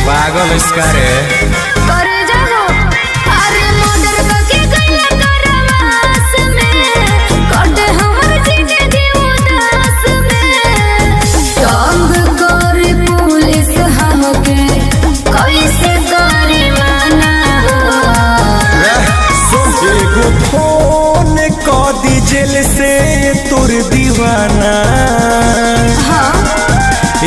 पागल इसका रे करे जाओ अरे मोटर के गइला करवास में कटे हमर जिंदगी उदास में तंग करे पुलिस हमके कैसे करे माना एगो फोन क दी जेल से तोर दीवाना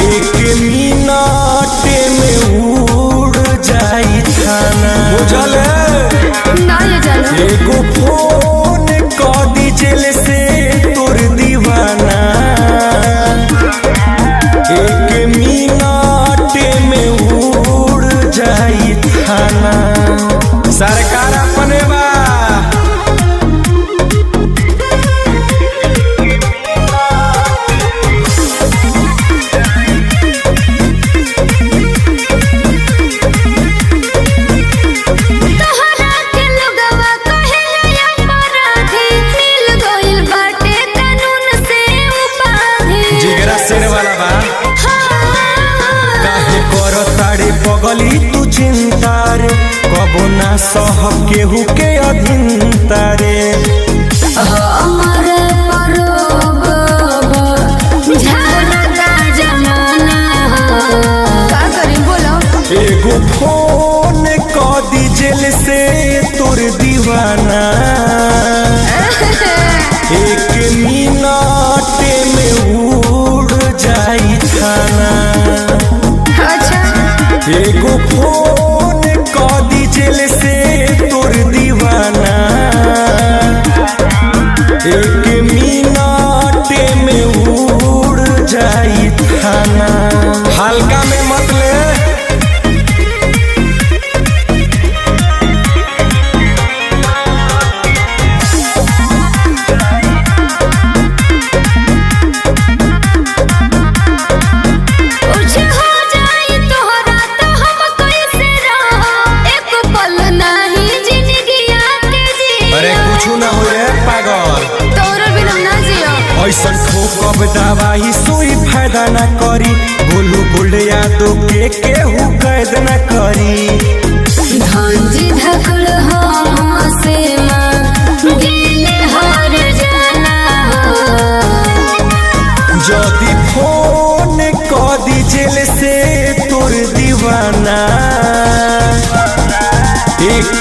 एक मिनट में उड़ जाई थाना बुझल ना ये जानो एगो फोन क दी जेल से तोर दीवाना एक मिनट में उड़ जाई थाना सरकार अपने बा पगली तू चिंता रे कबो ना सह केहू के अधीनता रे हमारे झरता जमाना का करी बोलो एगो फोन क दी जेल से तोर दीवाना एक मिनट में उड़ जाई थाना एगो फोन क दी जेल से तोर दीवाना एक मिनट में उड़ जाई थाना हल्का में मत ले ऐसन ठोकब दवाई सुई फायदा न करी बोलू बुढ़िया तो के केहू कैद न करी धांजी धकल से गिले हर जाना जदि फोन क दी जेल से तोर दीवाना एक